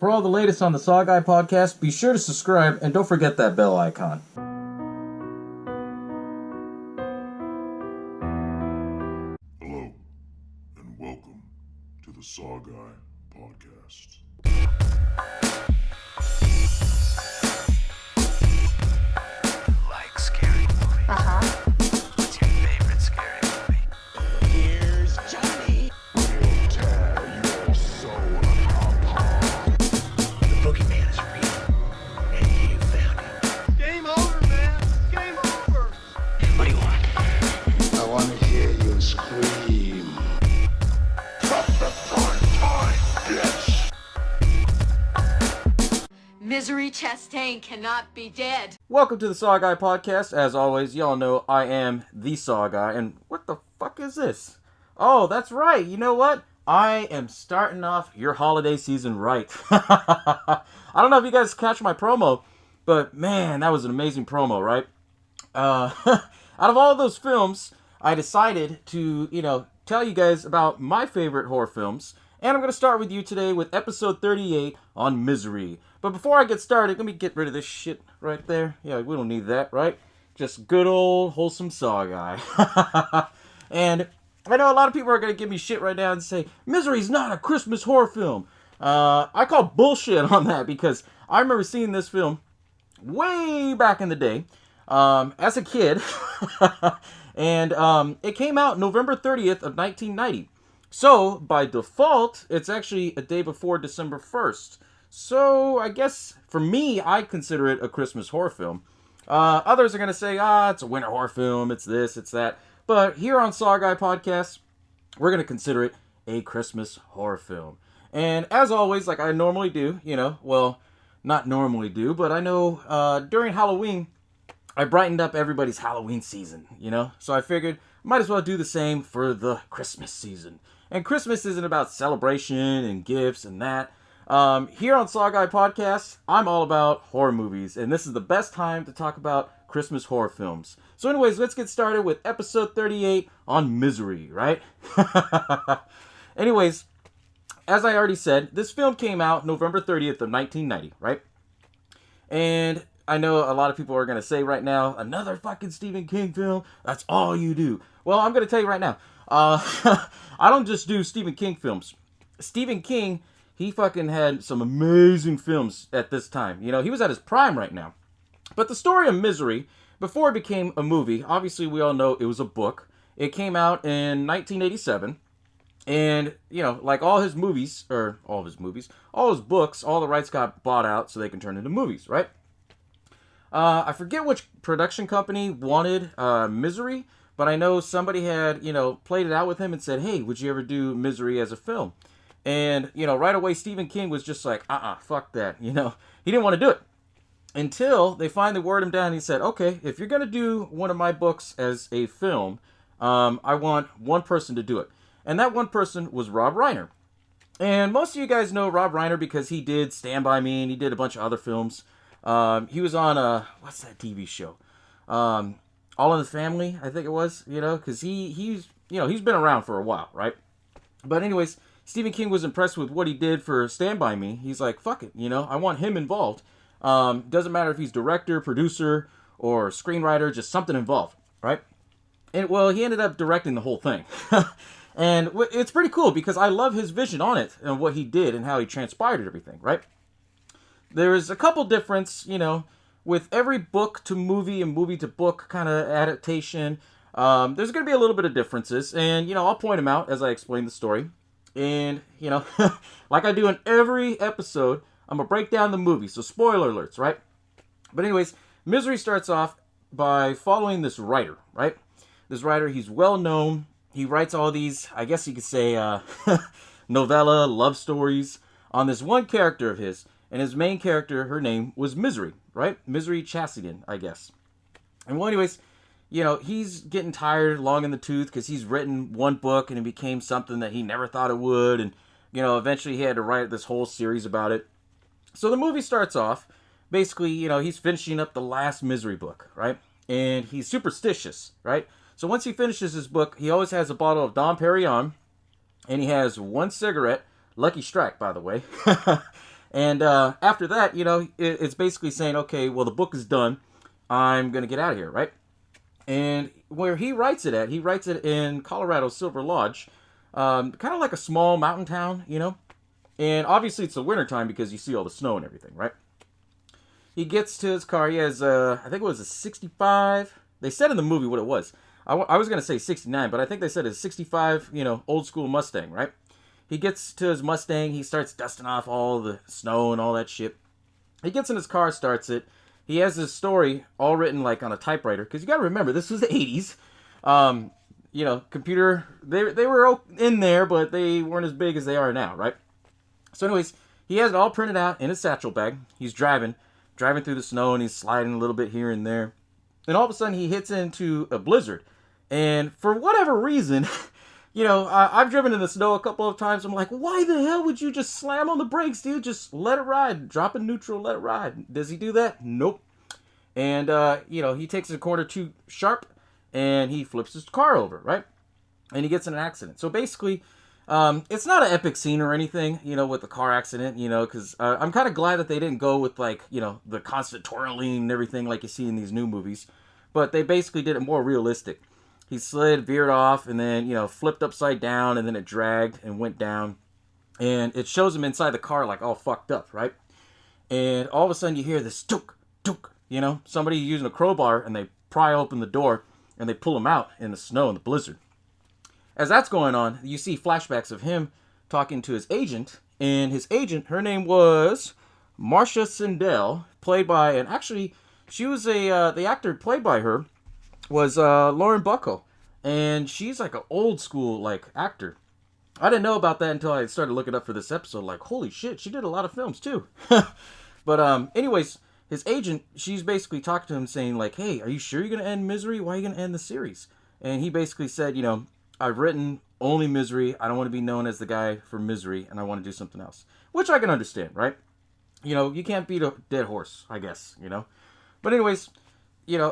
For all the latest on the SaWGuy podcast, be sure to subscribe and don't forget that bell icon. Hello, and welcome to the SaWGuy podcast. Like scary movie? What's your favorite scary movie? Here's Johnny. We'll tear your soul apart. The boogeyman is real, and you found him. Game over, man. Game over. What do you want? I want to hear you scream. Drop the prime time, bitch! Misery Chastain cannot be dead. Welcome to the SaWGuy podcast. As always, y'all know I am the SaWGuy. And what the fuck is this? Oh, that's right. You know what? I am starting off your holiday season right. I don't know if you guys catch my promo, but man, that was an amazing promo, right? Out of all of those films, I decided to, tell you guys about my favorite horror films. And I'm going to start with you today with episode 38 on Misery. But before I get started, let me get rid of this shit right there. Yeah, we don't need that, right? Just good old wholesome SaWGuy. And I know a lot of people are going to give me shit right now and say, Misery's not a Christmas horror film. I call bullshit on that because I remember seeing this film way back in the day as a kid. And it came out November 30th of 1990. So, by default, it's actually a day before December 1st. So, I guess, for me, I consider it a Christmas horror film. Others are going to say, it's a winter horror film, it's this, it's that. But here on SaWGuy Podcast, we're going to consider it a Christmas horror film. And as always, like I normally do, not normally do, but I know during Halloween, I brightened up everybody's Halloween season, So I figured, might as well do the same for the Christmas season. And Christmas isn't about celebration and gifts and that. Here on SaWGuy Podcast, I'm all about horror movies. And this is the best time to talk about Christmas horror films. So anyways, let's get started with episode 38 on Misery, right? Anyways, as I already said, this film came out November 30th of 1990, right? And I know a lot of people are going to say right now, another fucking Stephen King film, that's all you do. Well, I'm going to tell you right now, I don't just do Stephen King films. Stephen King, he fucking had some amazing films at this time. He was at his prime right now. But the story of Misery, before it became a movie, obviously we all know it was a book. It came out in 1987. And, like all his books, all the rights got bought out so they can turn into movies, right? I forget which production company wanted Misery, but I know somebody had, played it out with him and said, hey, would you ever do Misery as a film? And, right away, Stephen King was just like, fuck that, He didn't want to do it. Until they finally word him down and he said, okay, if you're going to do one of my books as a film, I want one person to do it. And that one person was Rob Reiner. And most of you guys know Rob Reiner because he did Stand By Me and he did a bunch of other films. He was on, what's that TV show? All in the Family, I think it was, because he's been around for a while, right? But anyways, Stephen King was impressed with what he did for Stand By Me. He's like, fuck it, I want him involved. Doesn't matter if he's director, producer, or screenwriter, just something involved, right? And well, he ended up directing the whole thing. And it's pretty cool because I love his vision on it and what he did and how he transpired and everything, right? There's a couple difference, with every book to movie and movie to book kind of adaptation. There's going to be a little bit of differences. And, I'll point them out as I explain the story. And, like I do in every episode, I'm going to break down the movie. So spoiler alerts, right? But anyways, Misery starts off by following this writer, right? This writer, he's well known. He writes all these, I guess you could say, novella, love stories on this one character of his. And his main character, her name was Misery, right? Misery Chastain, I guess. And well, anyways, he's getting tired, long in the tooth, because he's written one book and it became something that he never thought it would. And, eventually he had to write this whole series about it. So the movie starts off, basically, he's finishing up the last Misery book, right? And he's superstitious, right? So once he finishes his book, he always has a bottle of Dom Perignon, and he has one cigarette, Lucky Strike, by the way. And after that, it's basically saying, okay, well, the book is done. I'm going to get out of here, right? And where he writes it at, he writes it in Colorado Silver Lodge, kind of like a small mountain town, And obviously it's the wintertime because you see all the snow and everything, right? He gets to his car. He has, I think it was a 65. They said in the movie what it was. I was going to say 69, but I think they said it's 65, old school Mustang, right? He gets to his Mustang. He starts dusting off all the snow and all that shit. He gets in his car, starts it. He has his story all written like on a typewriter. Because you got to remember, this was the 80s. Computer, they were in there, but they weren't as big as they are now, right? So anyways, he has it all printed out in his satchel bag. He's driving through the snow, and he's sliding a little bit here and there. And all of a sudden, he hits into a blizzard. And for whatever reason, I've driven in the snow a couple of times. I'm like, why the hell would you just slam on the brakes, dude? Just let it ride. Drop in neutral, let it ride. Does he do that? Nope. And, he takes a corner too sharp, and he flips his car over, right? And he gets in an accident. So basically, it's not an epic scene or anything, with the car accident, because I'm kind of glad that they didn't go with, like, the constant twirling and everything like you see in these new movies. But they basically did it more realistic. He slid, veered off, and then, flipped upside down, and then it dragged and went down. And it shows him inside the car, like, all fucked up, right? And all of a sudden, you hear this tuk, tuk, somebody using a crowbar, and they pry open the door, and they pull him out in the snow and the blizzard. As that's going on, you see flashbacks of him talking to his agent, and his agent, her name was Marcia Sindel, played by, and actually, she was the actor played by her was Lauren Bacall, and she's like an old school like actor. I didn't know about that until I started looking up for this episode. Like, holy shit, she did a lot of films too. But anyways, his agent, she's basically talking to him saying like, hey, are you sure you're gonna end Misery? Why are you gonna end the series? And he basically said, I've written only Misery. I don't want to be known as the guy for Misery, and I want to do something else, which I can understand, right? You can't beat a dead horse, I guess. But anyways,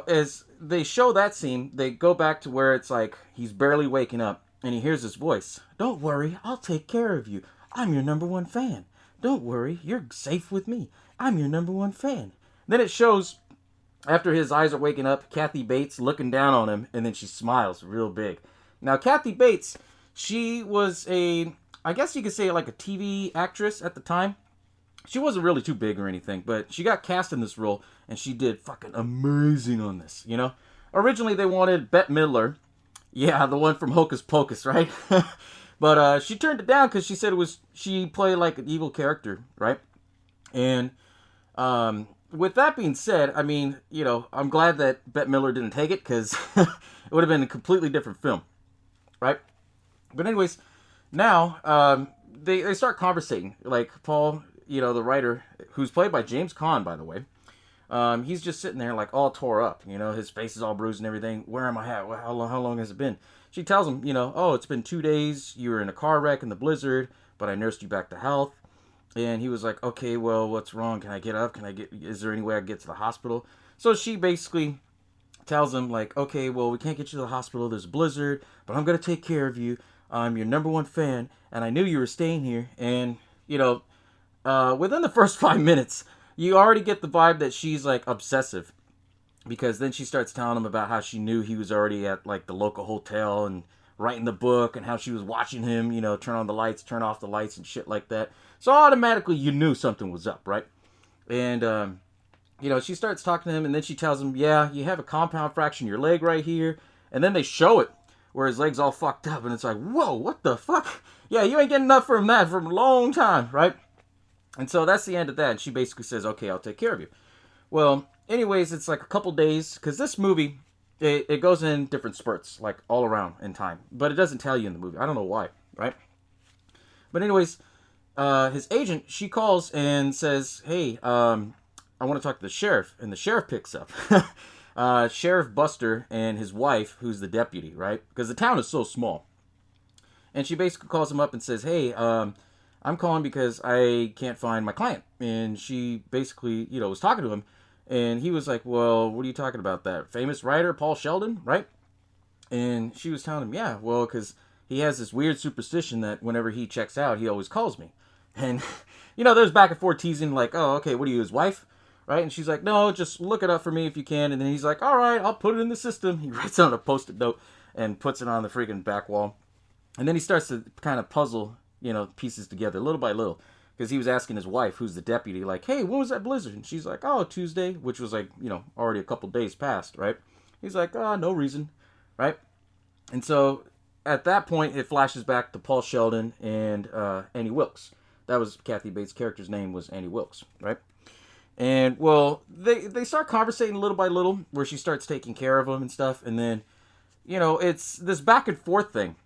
as they show that scene, they go back to where it's like he's barely waking up and he hears his voice. Don't worry, I'll take care of you. I'm your number one fan. Don't worry, you're safe with me. I'm your number one fan. Then it shows after his eyes are waking up, Kathy Bates looking down on him, and then she smiles real big. Now, Kathy Bates, she was I guess you could say like a TV actress at the time. She wasn't really too big or anything, but she got cast in this role, and she did fucking amazing on this, Originally, they wanted Bette Midler. Yeah, the one from Hocus Pocus, right? But she turned it down because she said she played like an evil character, right? And with that being said, I mean, I'm glad that Bette Midler didn't take it because it would have been a completely different film, right? But anyways, now they start conversating. Like Paul, the writer, who's played by James Caan, by the way, he's just sitting there like all tore up. His face is all bruised and everything. Where am I at? How long has it been? She tells him, oh, it's been 2 days. You were in a car wreck in the blizzard, but I nursed you back to health. And he was like, okay, well, what's wrong? Can I get up? Is there any way I can get to the hospital? So she basically tells him like, okay, well, we can't get you to the hospital. There's a blizzard, but I'm going to take care of you. I'm your number one fan, and I knew you were staying here. And, within the first 5 minutes, you already get the vibe that she's like obsessive, because then she starts telling him about how she knew he was already at like the local hotel and writing the book, and how she was watching him, turn on the lights, turn off the lights and shit like that. So automatically you knew something was up, right? And, she starts talking to him, and then she tells him, yeah, you have a compound fracture in your leg right here. And then they show it where his leg's all fucked up, and it's like, whoa, what the fuck? Yeah, you ain't getting enough from that for a long time, right? And so that's the end of that. And she basically says, okay, I'll take care of you. Well, anyways, it's like a couple days, because this movie, it goes in different spurts, like all around in time. But it doesn't tell you in the movie. I don't know why, right? But anyways, his agent, she calls and says, hey, I want to talk to the sheriff. And the sheriff picks up. Sheriff Buster and his wife, who's the deputy, right? Because the town is so small. And she basically calls him up and says, hey, I'm calling because I can't find my client. And she basically, was talking to him. And he was like, well, what are you talking about? That famous writer, Paul Sheldon, right? And she was telling him, yeah, well, because he has this weird superstition that whenever he checks out, he always calls me. And, there's back and forth teasing, like, oh, okay, what are you, his wife? Right? And she's like, no, just look it up for me if you can. And then he's like, all right, I'll put it in the system. He writes on a Post-it note and puts it on the freaking back wall. And then he starts to kind of puzzle, pieces together little by little. Because he was asking his wife, who's the deputy, like, hey, when was that blizzard? And she's like, oh, Tuesday, which was like, already a couple days past, right? He's like, oh, no reason, right? And so at that point, it flashes back to Paul Sheldon and Annie Wilkes. That was Kathy Bates' character's name, was Annie Wilkes, right? And, well, they start conversating little by little, where she starts taking care of him and stuff. And then, it's this back and forth thing,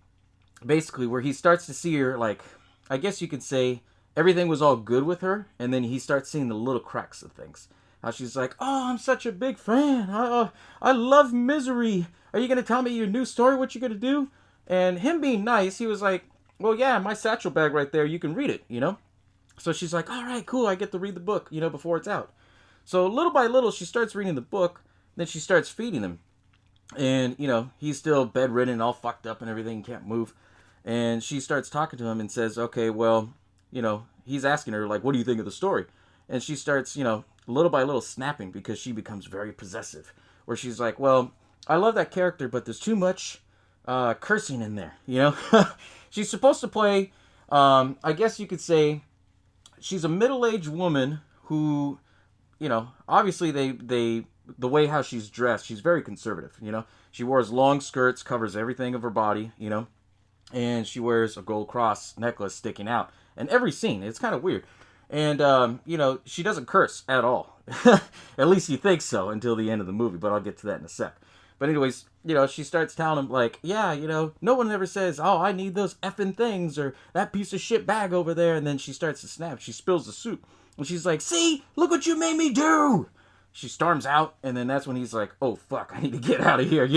basically, where he starts to see her, like, I guess you could say everything was all good with her. And then he starts seeing the little cracks of things. How she's like, oh, I'm such a big fan. I love Misery. Are you going to tell me your new story, what you're going to do? And him being nice, he was like, well, yeah, my satchel bag right there, you can read it, So she's like, all right, cool, I get to read the book, before it's out. So little by little, she starts reading the book, then she starts feeding him. And, he's still bedridden, all fucked up and everything, can't move. And she starts talking to him and says, okay, well, he's asking her, like, what do you think of the story? And she starts, little by little snapping because she becomes very possessive. Where she's like, well, I love that character, but there's too much cursing in there, She's supposed to play, I guess you could say, she's a middle-aged woman who, obviously the way how she's dressed, she's very conservative, She wears long skirts, covers everything of her body, and she wears a gold cross necklace sticking out. And every scene, it's kind of weird. And, she doesn't curse at all. At least you think so until the end of the movie, but I'll get to that in a sec. But anyways, she starts telling him, like, yeah, no one ever says, oh, I need those effing things, or that piece of shit bag over there. And then she starts to snap. She spills the soup. And she's like, see, look what you made me do. She storms out, and then that's when he's like, oh, fuck, I need to get out of here,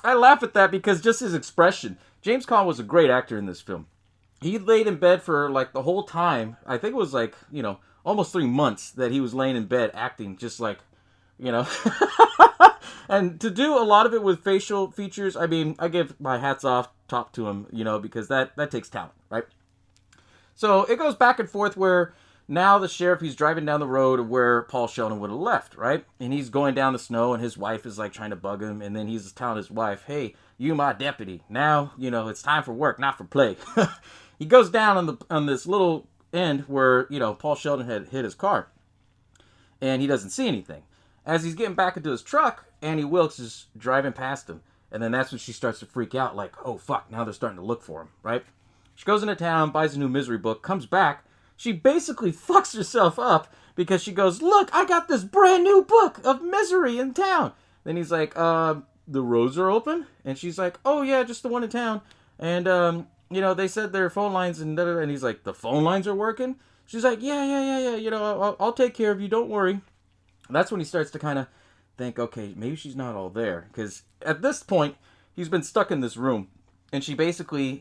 I laugh at that because just his expression. James Caan was a great actor in this film. He laid in bed for, like, the whole time. I think it was, like, almost 3 months that he was laying in bed acting just like, and to do a lot of it with facial features, I mean, I give my hats off top to him, because that takes talent, right? So it goes back and forth where now the sheriff, he's driving down the road where Paul Sheldon would have left, right? And he's going down the snow, and his wife is, like, trying to bug him, and then he's telling his wife, hey, you my deputy. Now, it's time for work, not for play. He goes down on this little end where, Paul Sheldon had hit his car, and he doesn't see anything. As he's getting back into his truck, Annie Wilkes is driving past him. And then that's when she starts to freak out, like, oh, fuck, now they're starting to look for him, right? She goes into town, buys a new Misery book, comes back. She basically fucks herself up because she goes, look, I got this brand new book of Misery in town. Then he's like, the roads are open? And she's like, oh, yeah, just the one in town. And, they said their phone lines and da-da-da. And he's like, the phone lines are working? She's like, yeah, I'll take care of you, don't worry. That's when he starts to kind of think, okay, maybe she's not all there. Because at this point, he's been stuck in this room. And she basically,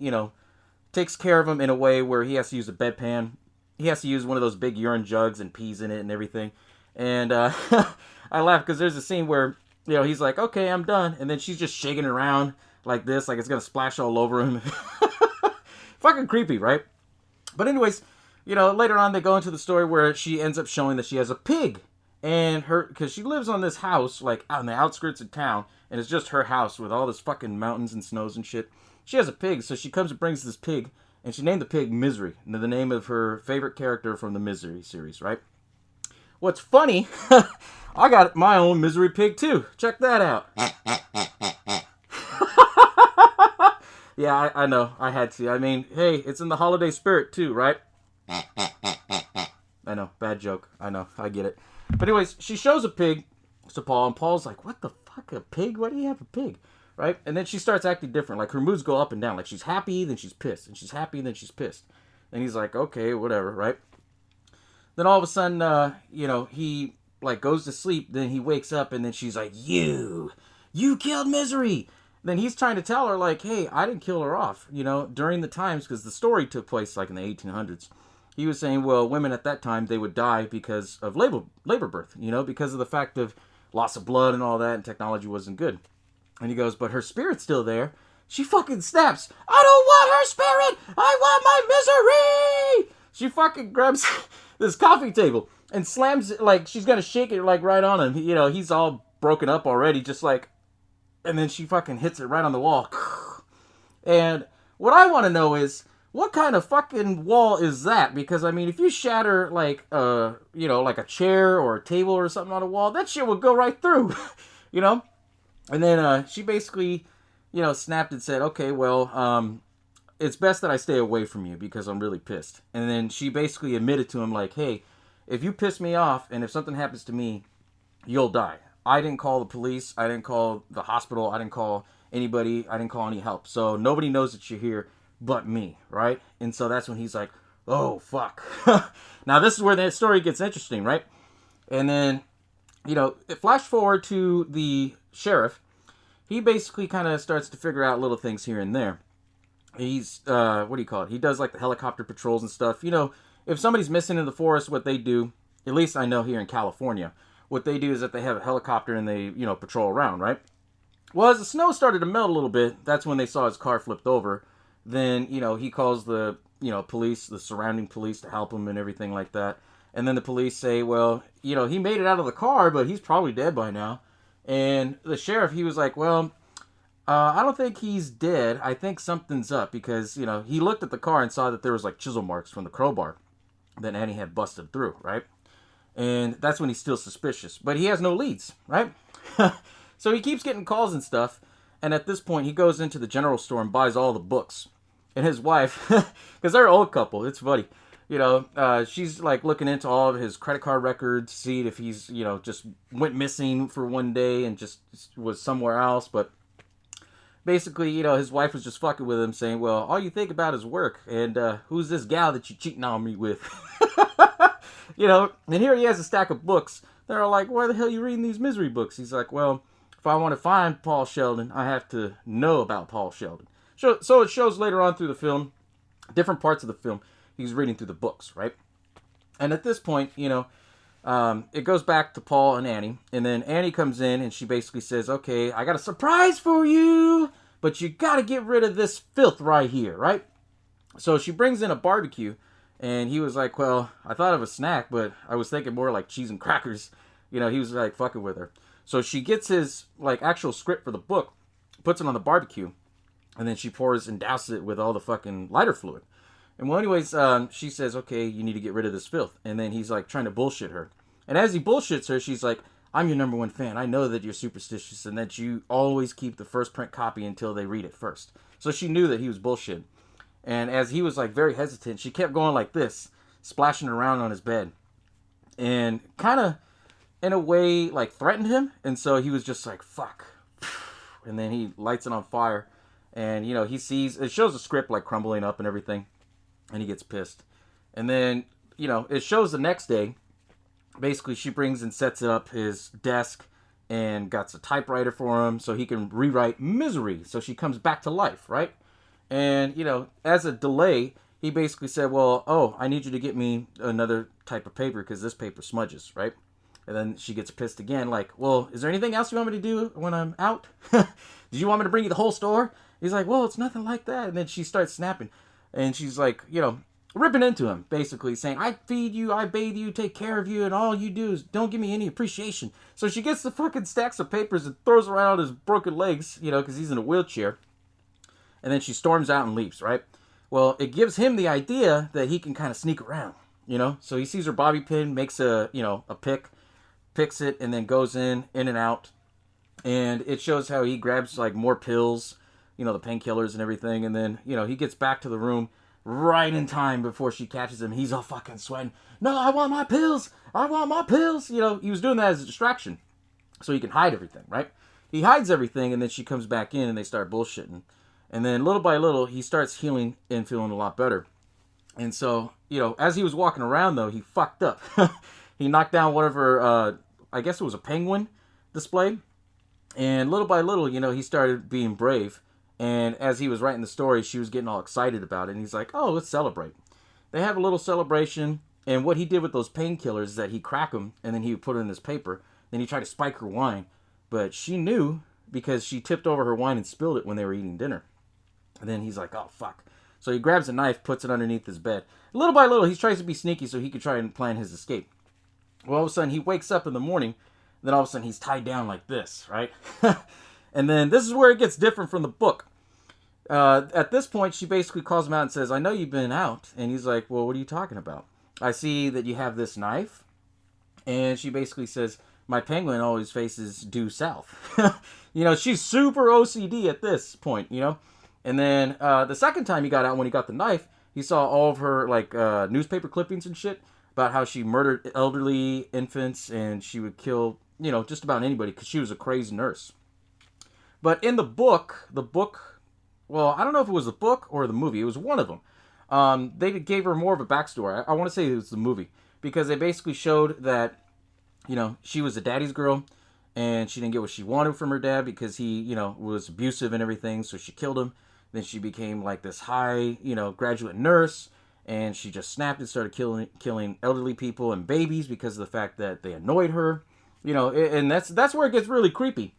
takes care of him in a way where he has to use a bedpan. He has to use one of those big urine jugs and pees in it and everything. And I laugh because there's a scene where, he's like, okay, I'm done. And then she's just shaking it around like this, like it's going to splash all over him. Fucking creepy, right? But anyways, later on they go into the story where she ends up showing that she has a pig. And because she lives on this house, like, on the outskirts of town, and it's just her house with all this fucking mountains and snows and shit. She has a pig, so she comes and brings this pig, and she named the pig Misery, the name of her favorite character from the Misery series, right? What's funny, I got my own Misery pig, too. Check that out. Yeah, I know, I had to. I mean, hey, it's in the holiday spirit, too, right? I know, bad joke. I know, I get it. But anyways, she shows a pig to Paul, and Paul's like, what the fuck, a pig? Why do you have a pig? Right? And then she starts acting different. Like, her moods go up and down. Like, she's happy, then she's pissed. And she's happy, then she's pissed. And he's like, okay, whatever, right? Then all of a sudden, he, like, goes to sleep. Then he wakes up, and then she's like, you killed Misery. Then he's trying to tell her, like, hey, I didn't kill her off, during the times, because the story took place, like, in the 1800s. He was saying, well, women at that time, they would die because of labor birth, because of the fact of loss of blood and all that, and technology wasn't good. And he goes, but her spirit's still there. she fucking snaps. I don't want her spirit. I want my misery. She fucking grabs this coffee table and slams it like she's gonna shake it like right on him. You know, he's all broken up already, just like, and then she fucking hits it right on the wall. And what I want to know is, what kind of fucking wall is that? Because, I mean, if you shatter, like, you know, like a chair or a table or something on a wall, that shit would go right through, you know? And then she basically, you know, snapped and said, okay, well, it's best that I stay away from you because I'm really pissed. And then she basically admitted to him, like, hey, if you piss me off and if something happens to me, you'll die. I didn't call the police. I didn't call the hospital. I didn't call anybody. I didn't call any help. So nobody knows that you're here but me, right? And so that's when he's like, oh, fuck. Now, this is where the story gets interesting, right? And then, you know, flash forward to the sheriff. He basically kind of starts to figure out little things here and there. He's, what do you call it? He does, like, the helicopter patrols and stuff. You know, if somebody's missing in the forest, what they do, at least I know here in California, what they do is that they have a helicopter and they, you know, patrol around, right? Well, as the snow started to melt a little bit, that's when they saw his car flipped over. Then, you know, he calls the, you know, police, the surrounding police to help him and everything like that. And then the police say, well, you know, he made it out of the car, but he's probably dead by now. And the sheriff, he was like, well, I don't think he's dead. I think something's up because, you know, he looked at the car and saw that there was like chisel marks from the crowbar that Annie had busted through, right? And that's when he's still suspicious. But he has no leads, right? So he keeps getting calls and stuff. And at this point, he goes into the general store and buys all the books. And his wife, because they're an old couple, it's funny. You know, she's like looking into all of his credit card records, see if he's, you know, just went missing for one day and just was somewhere else. But basically, you know, his wife was just fucking with him, saying, well, all you think about is work. And who's this gal that you cheating on me with? You know, and here he has a stack of books. They're like, why the hell are you reading these misery books? He's like, well, if I want to find Paul Sheldon, I have to know about Paul Sheldon. So it shows later on through the film, different parts of the film, he's reading through the books, right? And at this point, you know, it goes back to Paul and Annie. And then Annie comes in and she basically says, okay, I got a surprise for you, but you got to get rid of this filth right here, right? So she brings in a barbecue. And he was like, well, I thought of a snack, but I was thinking more like cheese and crackers. You know, he was like fucking with her. So she gets his like actual script for the book, puts it on the barbecue, and then she pours and douses it with all the fucking lighter fluid. And well, anyways, she says, okay, you need to get rid of this filth. And then he's like trying to bullshit her. And as he bullshits her, she's like, I'm your number one fan. I know that you're superstitious and that you always keep the first print copy until they read it first. So she knew that he was bullshitting. And as he was like very hesitant, she kept going like this, splashing around on his bed. And kind of, in a way, like threatened him. And so he was just like, fuck. And then he lights it on fire. And, you know, he sees, it shows the script like crumbling up and everything. And he gets pissed. And then, you know, it shows the next day. Basically, she brings and sets up his desk and got a typewriter for him so he can rewrite Misery. So she comes back to life, right? And, you know, as a delay, he basically said, well, oh, I need you to get me another type of paper because this paper smudges, right? And then she gets pissed again, like, well, is there anything else you want me to do when I'm out? Did you want me to bring you the whole store? He's like, well, it's nothing like that. And then she starts snapping. And she's like, you know, ripping into him, basically saying, I feed you, I bathe you, take care of you, and all you do is don't give me any appreciation. So she gets the fucking stacks of papers and throws it right on his broken legs, you know, because he's in a wheelchair. And then she storms out and leaves, right? Well, it gives him the idea that he can kind of sneak around, you know? So he sees her bobby pin, makes a pick, picks it, and then goes in and out. And it shows how he grabs, like, more pills, you know, the painkillers and everything. And then, you know, he gets back to the room right in time before she catches him. He's all fucking sweating. No, I want my pills. I want my pills. You know, he was doing that as a distraction so he can hide everything, right? He hides everything, and then she comes back in, and they start bullshitting. And then little by little, he starts healing and feeling a lot better. And so, you know, as he was walking around, though, he fucked up. He knocked down whatever, I guess it was a penguin display. And little by little, you know, he started being brave. And as he was writing the story, she was getting all excited about it. And he's like, oh, let's celebrate. They have a little celebration. And what he did with those painkillers is that he'd crack them, and then he would put it in his paper. Then he tried to spike her wine. But she knew because she tipped over her wine and spilled it when they were eating dinner. And then he's like, oh, fuck. So he grabs a knife, puts it underneath his bed. Little by little, he tries to be sneaky so he could try and plan his escape. Well, all of a sudden, he wakes up in the morning. Then all of a sudden, he's tied down like this, right? And then this is where it gets different from the book. At this point, she basically calls him out and says, I know you've been out. And he's like, well, what are you talking about? I see that you have this knife. And she basically says, my penguin always faces due south. You know, she's super OCD at this point, you know? And then the second time he got out, when he got the knife, he saw all of her, like, newspaper clippings and shit about how she murdered elderly infants and she would kill, you know, just about anybody because she was a crazy nurse. But in the book, well, I don't know if it was the book or the movie. It was one of them. They gave her more of a backstory. I want to say it was the movie because they basically showed that, you know, she was a daddy's girl and she didn't get what she wanted from her dad because he, you know, was abusive and everything. So she killed him. Then she became like this high, you know, graduate nurse. And she just snapped and started killing elderly people and babies because of the fact that they annoyed her. You know, and that's where it gets really creepy,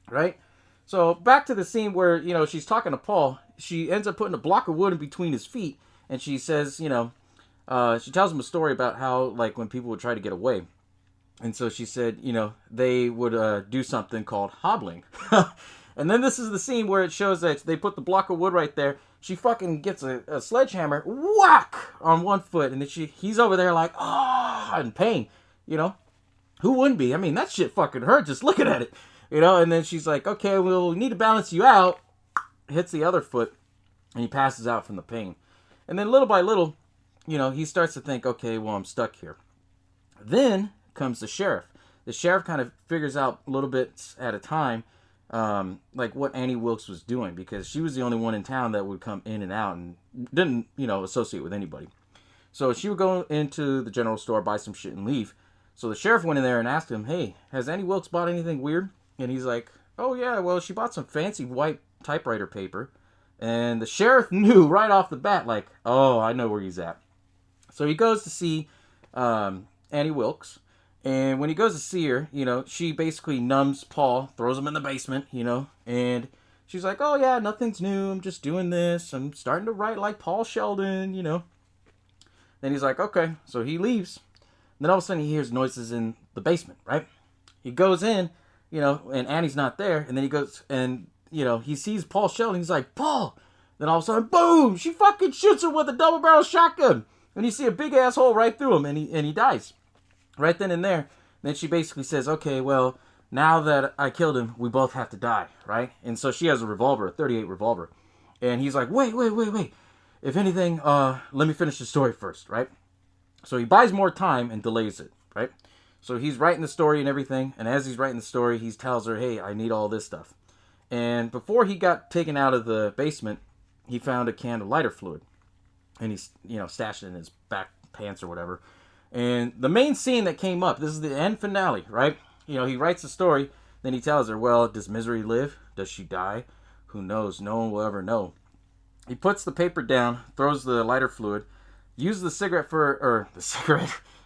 right? So back to the scene where, you know, she's talking to Paul. She ends up putting a block of wood in between his feet. And she says, you know, she tells him a story about how, like, when people would try to get away. And so she said, you know, they would do something called hobbling. And then this is the scene where it shows that they put the block of wood right there. She fucking gets a sledgehammer, whack, on one foot. And then he's over there like, ah, in pain, you know. Who wouldn't be? I mean, that shit fucking hurt just looking at it, you know. And then she's like, okay, we'll need to balance you out. Hits the other foot, and he passes out from the pain. And then little by little, you know, he starts to think, okay, well, I'm stuck here. Then comes the sheriff. The sheriff kind of figures out a little bit at a time, like what Annie Wilkes was doing, because she was the only one in town that would come in and out and didn't, you know, associate with anybody. So she would go into the general store, buy some shit and leave. So the sheriff went in there and asked him, hey, has Annie Wilkes bought anything weird? And he's like, oh yeah, well, she bought some fancy white typewriter paper. And the sheriff knew right off the bat, like, oh, I know where he's at. So he goes to see Annie Wilkes. And when he goes to see her, you know, she basically numbs Paul, throws him in the basement, you know, and she's like, oh yeah, nothing's new. I'm just doing this. I'm starting to write like Paul Sheldon, you know. Then he's like, okay. So he leaves. And then all of a sudden he hears noises in the basement, right? He goes in, you know, and Annie's not there. And then he goes and, you know, he sees Paul Sheldon. He's like, Paul. Then all of a sudden, boom, she fucking shoots him with a double-barrel shotgun. And you see a big asshole right through him, and he dies. Right then and there. Then she basically says, okay, well, now that I killed him, we both have to die, right? And so she has a revolver, a .38 revolver. And he's like, wait. If anything, let me finish the story first, right? So he buys more time and delays it, right? So he's writing the story and everything. And as he's writing the story, he tells her, hey, I need all this stuff. And before he got taken out of the basement, he found a can of lighter fluid. And he's, you know, stashed it in his back pants or whatever. And the main scene that came up, this is the end finale, right? You know, he writes the story, then he tells her, well, does Misery live? Does she die? Who knows? No one will ever know. He puts the paper down, throws the lighter fluid, uses the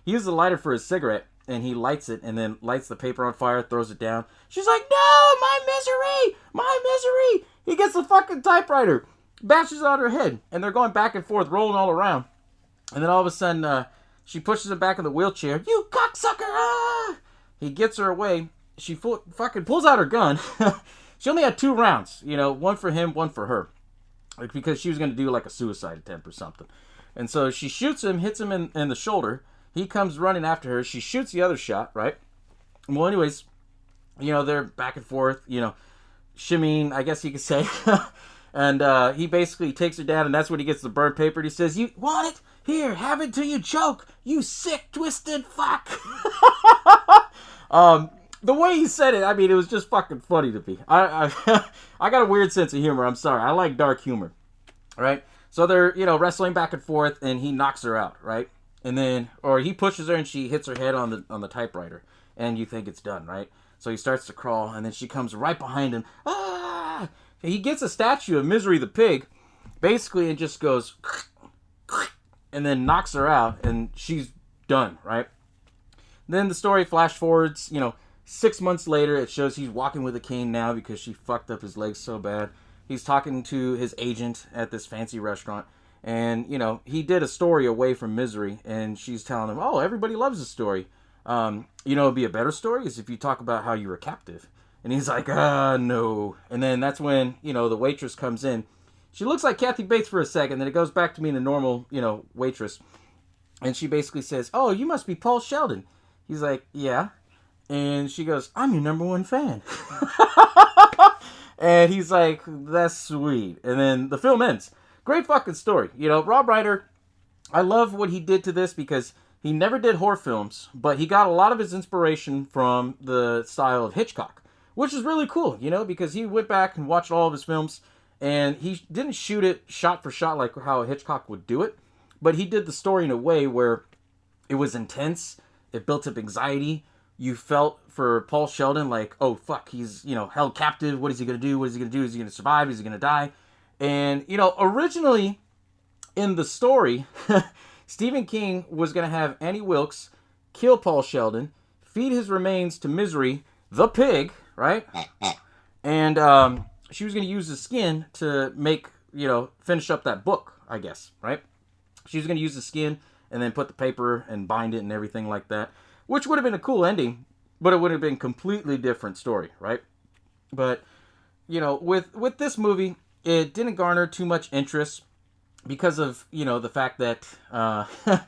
he uses the lighter for his cigarette, and he lights it, and then lights the paper on fire, throws it down. She's like, no, my misery! My misery! He gets the fucking typewriter, bashes it on her head, and they're going back and forth, rolling all around. And then all of a sudden, she pushes him back in the wheelchair. You cocksucker! Ah! He gets her away. She fucking pulls out her gun. She only had 2 rounds, you know, one for him, one for her. Like, because she was going to do like a suicide attempt or something. And so she shoots him, hits him in the shoulder. He comes running after her. She shoots the other shot, right? Well, anyways, you know, they're back and forth, you know, shimmying, I guess you could say. And he basically takes her down, and that's when he gets the burnt paper. And he says, you want it? Here, have it till you choke, you sick, twisted fuck. The way he said it, I mean, it was just fucking funny to me. I got a weird sense of humor. I'm sorry. I like dark humor, right? So they're, you know, wrestling back and forth, and he knocks her out, right? And then, or he pushes her, and she hits her head on the typewriter, and you think it's done, right? So he starts to crawl, and then she comes right behind him. Ah! He gets a statue of Misery the pig, basically, and just goes, and then knocks her out, and she's done, right? Then the story flash forwards, you know, 6 months later, it shows he's walking with a cane now because she fucked up his legs so bad. he's talking to his agent at this fancy restaurant. And, you know, he did a story away from Misery. And she's telling him, oh, everybody loves the story. You know, it'd be a better story is if you talk about how you were captive. And he's like, no. And then that's when, you know, the waitress comes in. She looks like Kathy Bates for a second. Then it goes back to being the normal, you know, waitress. And she basically says, oh, you must be Paul Sheldon. He's like, yeah. And she goes, I'm your #1 fan. And he's like, that's sweet. And then the film ends. Great fucking story. You know, Rob Reiner, I love what he did to this because he never did horror films, but he got a lot of his inspiration from the style of Hitchcock, which is really cool, you know, because he went back and watched all of his films, and he didn't shoot it shot for shot like how Hitchcock would do it, but he did the story in a way where it was intense, it built up anxiety, you felt for Paul Sheldon like, oh, fuck, he's, you know, held captive, what is he going to do, what is he going to do, is he going to survive, is he going to die? And, you know, originally in the story, Stephen King was going to have Annie Wilkes kill Paul Sheldon, feed his remains to Misery, the pig, right? And she was going to use his skin to make, you know, finish up that book, I guess, right? She was going to use the skin and then put the paper and bind it and everything like that, which would have been a cool ending, but it would have been a completely different story, right? But, you know, with this movie, it didn't garner too much interest because of, you know, the fact that, I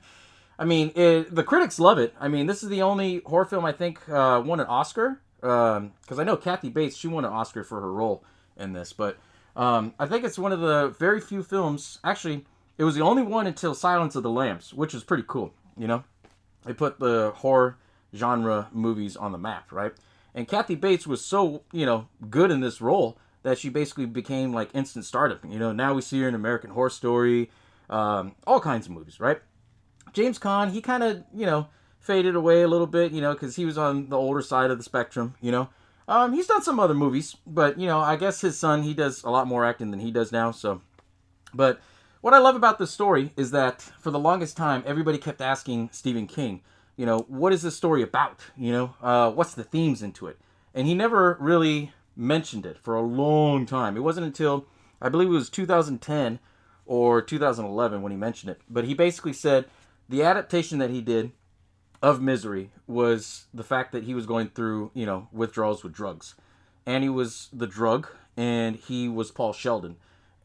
mean, the critics love it. I mean, this is the only horror film I think won an Oscar. Because I know Kathy Bates, she won an Oscar for her role in this. But I think it's one of the very few films. Actually, it was the only one until Silence of the Lambs, which is pretty cool, you know. They put the horror genre movies on the map, right? And Kathy Bates was so, you know, good in this role that she basically became like instant stardom. You know, now we see her in American Horror Story, all kinds of movies, right? James Caan, he kind of, you know, faded away a little bit, you know, because he was on the older side of the spectrum, you know. He's done some other movies, but, you know, I guess his son, he does a lot more acting than he does now, so. But what I love about this story is that for the longest time, everybody kept asking Stephen King, you know, what is this story about? You know, what's the themes into it? And he never really mentioned it for a long time. It wasn't until, I believe it was 2010 or 2011 when he mentioned it. But he basically said the adaptation that he did of Misery was the fact that he was going through, you know, withdrawals with drugs. And he was the drug, and he was Paul Sheldon.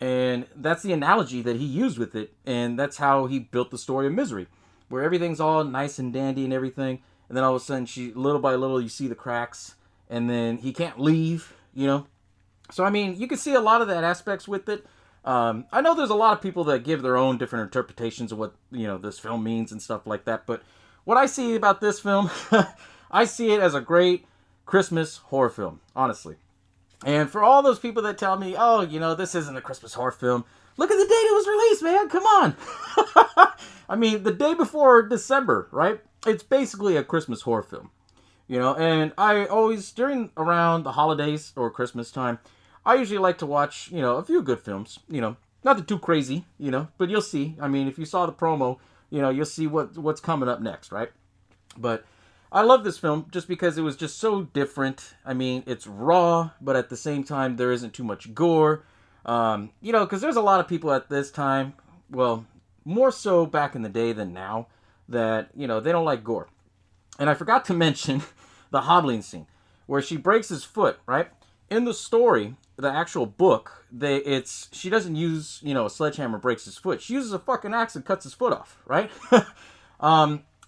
And that's the analogy that he used with it, and that's how he built the story of Misery, where everything's all nice and dandy and everything, and then all of a sudden, little by little, you see the cracks, and then he can't leave, you know? So, I mean, you can see a lot of that aspects with it. I know there's a lot of people that give their own different interpretations of what, you know, this film means and stuff like that, but what I see about this film, I see it as a great Christmas horror film, honestly. And for all those people that tell me, oh, you know, this isn't a Christmas horror film, look at the date it was released, man, come on! I mean, the day before December, right? It's basically a Christmas horror film. You know, and I always, around the holidays or Christmas time, I usually like to watch, you know, a few good films, you know, nothing too crazy, you know, but you'll see. I mean, if you saw the promo, you know, you'll see what's coming up next, right? But I love this film just because it was just so different. I mean, it's raw, but at the same time, there isn't too much gore. You know, because there's a lot of people at this time, well, more so back in the day than now, that, you know, they don't like gore. And I forgot to mention the hobbling scene, where she breaks his foot, right? In the story, the actual book, she doesn't use, you know, a sledgehammer breaks his foot. She uses a fucking axe and cuts his foot off, right?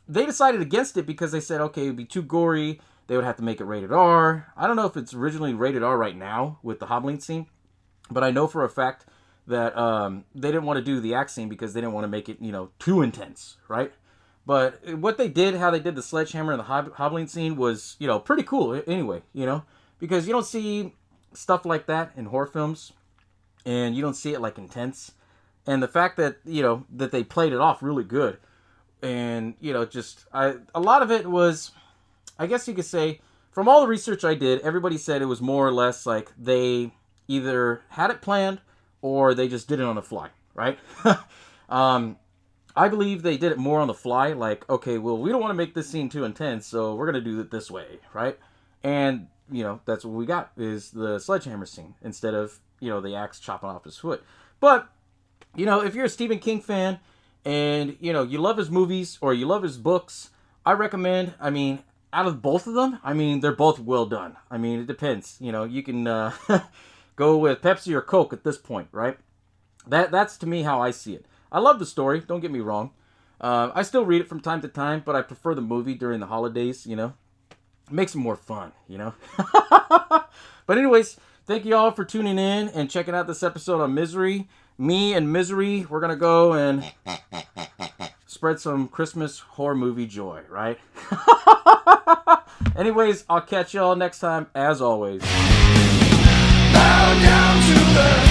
They decided against it because they said, okay, it would be too gory. They would have to make it rated R. I don't know if it's originally rated R right now with the hobbling scene, but I know for a fact that they didn't want to do the axe scene because they didn't want to make it, you know, too intense, right? But what they did, how they did the sledgehammer and the hobbling scene was, you know, pretty cool anyway, you know, because you don't see stuff like that in horror films, and you don't see it like intense. And the fact that, you know, that they played it off really good, and, you know, just a lot of it was, I guess you could say, from all the research I did, everybody said it was more or less like they either had it planned or they just did it on the fly, right? I believe they did it more on the fly, like, okay, well, we don't want to make this scene too intense, so we're going to do it this way, right? And that's what we got is the sledgehammer scene instead of, the axe chopping off his foot. But, if you're a Stephen King fan and, you love his movies or you love his books, I recommend, out of both of them, they're both well done. It depends. You can go with Pepsi or Coke at this point, right? That's to me how I see it. I love the story, don't get me wrong. I still read it from time to time, but I prefer the movie during the holidays, It makes it more fun, But anyways, thank you all for tuning in and checking out this episode on Misery. Me and Misery, we're going to go and spread some Christmas horror movie joy, right? Anyways, I'll catch y'all next time, as always. Bow down to the